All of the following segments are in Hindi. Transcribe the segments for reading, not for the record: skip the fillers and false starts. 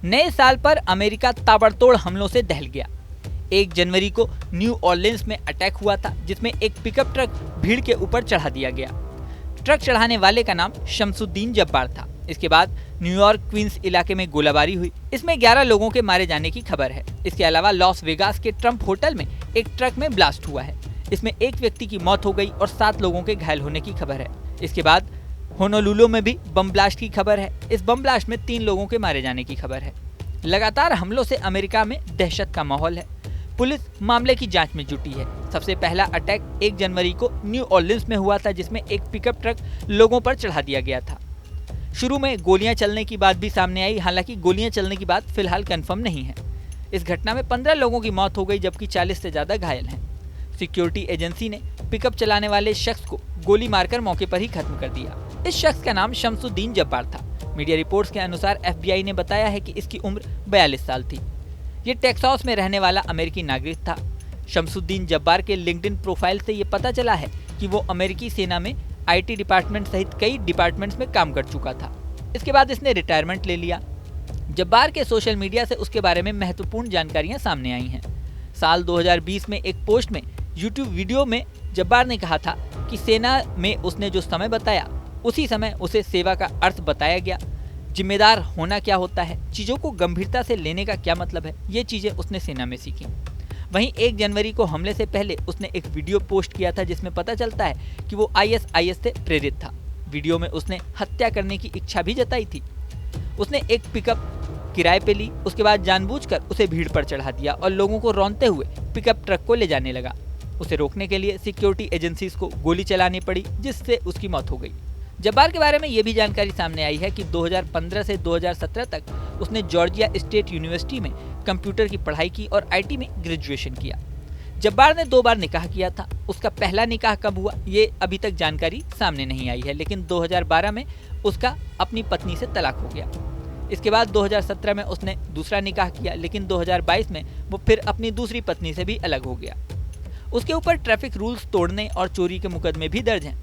नए साल पर अमेरिका ताबड़तोड़ हमलों से दहल गया। 1 जनवरी को न्यू ऑर्लिन्स में अटैक हुआ था, जिसमें एक पिकअप ट्रक भीड़ के ऊपर चढ़ा दिया गया। ट्रक चढ़ाने वाले का नाम शमसुद्दीन जब्बार था। इसके बाद न्यूयॉर्क क्वींस इलाके में गोलाबारी हुई। इसमें 11 लोगों के मारे जाने की खबर है। इसके अलावा लॉस वेगास के ट्रम्प होटल में एक ट्रक में ब्लास्ट हुआ है। इसमें एक व्यक्ति की मौत हो गई और 7 लोगों के घायल होने की खबर है। इसके बाद होनोलुलु में भी बम ब्लास्ट की खबर है। इस बम ब्लास्ट में 3 लोगों के मारे जाने की खबर है। लगातार हमलों से अमेरिका में दहशत का माहौल है। पुलिस मामले की जांच में जुटी है। सबसे पहला अटैक 1 जनवरी को न्यू ऑर्लिन्स में हुआ था, जिसमें एक पिकअप ट्रक लोगों पर चढ़ा दिया गया था। शुरू में गोलियां चलने की बात भी सामने आई, हालांकि गोलियां चलने की बात फिलहाल कंफर्म नहीं है। इस घटना में 15 लोगों की मौत हो गई, जबकि 40 से ज्यादा घायल हैं। सिक्योरिटी एजेंसी ने पिकअप चलाने वाले शख्स को गोली मारकर मौके पर ही खत्म कर दिया। इस शख्स का नाम शमसुद्दीन जब्बार था। मीडिया रिपोर्ट्स के अनुसार FBI ने बताया है कि इसकी उम्र 42 साल थी। ये टेक्सास में रहने वाला अमेरिकी नागरिक था। शमसुद्दीन जब्बार के लिंक्डइन प्रोफाइल से ये पता चला है कि वो अमेरिकी सेना में IT डिपार्टमेंट सहित कई डिपार्टमेंट्स में काम कर चुका था। इसके बाद इसने रिटायरमेंट ले लिया। जब्बार के सोशल मीडिया से उसके बारे में महत्वपूर्ण जानकारियां सामने आई हैं। साल 2020 में एक पोस्ट में YouTube वीडियो में जब्बार ने कहा था कि सेना में उसने जो समय बताया, उसी समय उसे सेवा का अर्थ बताया गया। जिम्मेदार होना क्या होता है, चीज़ों को गंभीरता से लेने का क्या मतलब है, ये चीज़ें उसने सेना में सीखी। वहीं 1 जनवरी को हमले से पहले उसने एक वीडियो पोस्ट किया था, जिसमें पता चलता है कि वो ISIS से प्रेरित था। वीडियो में उसने हत्या करने की इच्छा भी जताई थी। उसने एक पिकअप किराए पे ली, उसके बाद जानबूझकर उसे भीड़ पर चढ़ा दिया और लोगों को रौंदते हुए पिकअप ट्रक को ले जाने लगा। उसे रोकने के लिए सिक्योरिटी एजेंसीज को गोली चलानी पड़ी, जिससे उसकी मौत हो गई। जब्बार के बारे में ये भी जानकारी सामने आई है कि 2015 से 2017 तक उसने जॉर्जिया स्टेट यूनिवर्सिटी में कंप्यूटर की पढ़ाई की और IT में ग्रेजुएशन किया। जब्बार ने 2 बार निकाह किया था। उसका पहला निकाह कब हुआ, ये अभी तक जानकारी सामने नहीं आई है, लेकिन 2012 में उसका अपनी पत्नी से तलाक हो गया। इसके बाद 2017 में उसने दूसरा निकाह किया, लेकिन 2022 में वो फिर अपनी दूसरी पत्नी से भी अलग हो गया। उसके ऊपर ट्रैफिक रूल्स तोड़ने और चोरी के मुकदमे भी दर्ज हैं।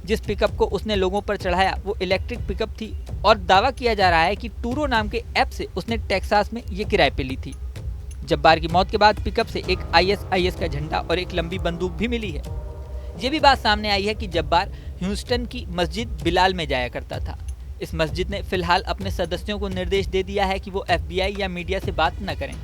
जिस पिकअप को उसने लोगों पर चढ़ाया वो इलेक्ट्रिक पिकअप थी और दावा किया जा रहा है कि टूरो नाम के ऐप से उसने टेक्सास में ये किराए पे ली थी। जब्बार की मौत के बाद पिकअप से एक ISIS का झंडा और एक लंबी बंदूक भी मिली है। ये भी बात सामने आई है कि जब्बार ह्यूस्टन की मस्जिद बिलाल में जाया करता था। इस मस्जिद ने फिलहाल अपने सदस्यों को निर्देश दे दिया है कि वो FBI या मीडिया से बात न करें।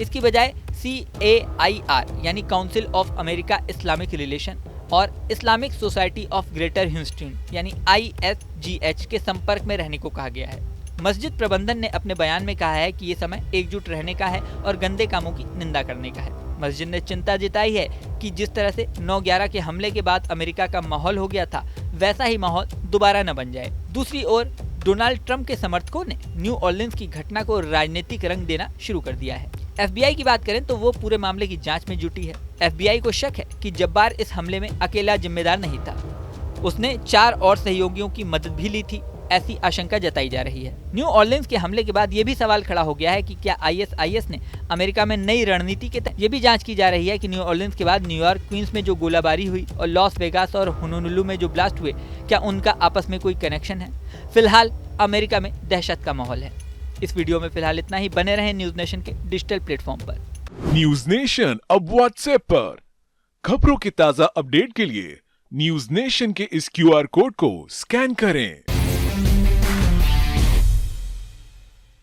इसकी बजाय CAIR यानी council of America Islamic relation और Islamic society of Greater Houston यानी ISGH के संपर्क में रहने को कहा गया है। मस्जिद प्रबंधन ने अपने बयान में कहा है कि ये समय एकजुट रहने का है और गंदे कामों की निंदा करने का है। मस्जिद ने चिंता जताई है कि जिस तरह से 9/11 के हमले के बाद अमेरिका का माहौल हो गया था, वैसा ही माहौल दोबारा न बन जाए। दूसरी ओर डोनाल्ड ट्रंप के समर्थकों ने न्यू ऑर्लिन्स की घटना को राजनीतिक रंग देना शुरू कर दिया है। FBI की बात करें तो वो पूरे मामले की जांच में जुटी है। FBI को शक है कि जब्बार इस हमले में अकेला जिम्मेदार नहीं था। उसने 4 और सहयोगियों की मदद भी ली थी, ऐसी आशंका जताई जा रही है। न्यू ऑर्लिन्स के हमले के बाद ये भी सवाल खड़ा हो गया है कि क्या ISIS ने अमेरिका में नई रणनीति के तहत ये भी जांच की जा रही है कि न्यू ऑर्लिन्स के बाद न्यूयॉर्क क्वींस में जो गोलाबारी हुई और लॉस वेगास और होनोलुलु में जो ब्लास्ट हुए, क्या उनका आपस में कोई कनेक्शन है। फिलहाल अमेरिका में दहशत का माहौल है। इस वीडियो में फिलहाल इतना ही। बने रहें न्यूज नेशन के डिजिटल प्लेटफॉर्म पर। न्यूज नेशन अब व्हाट्सएप पर खबरों के ताजा अपडेट के लिए न्यूज नेशन के इस QR कोड को स्कैन करें।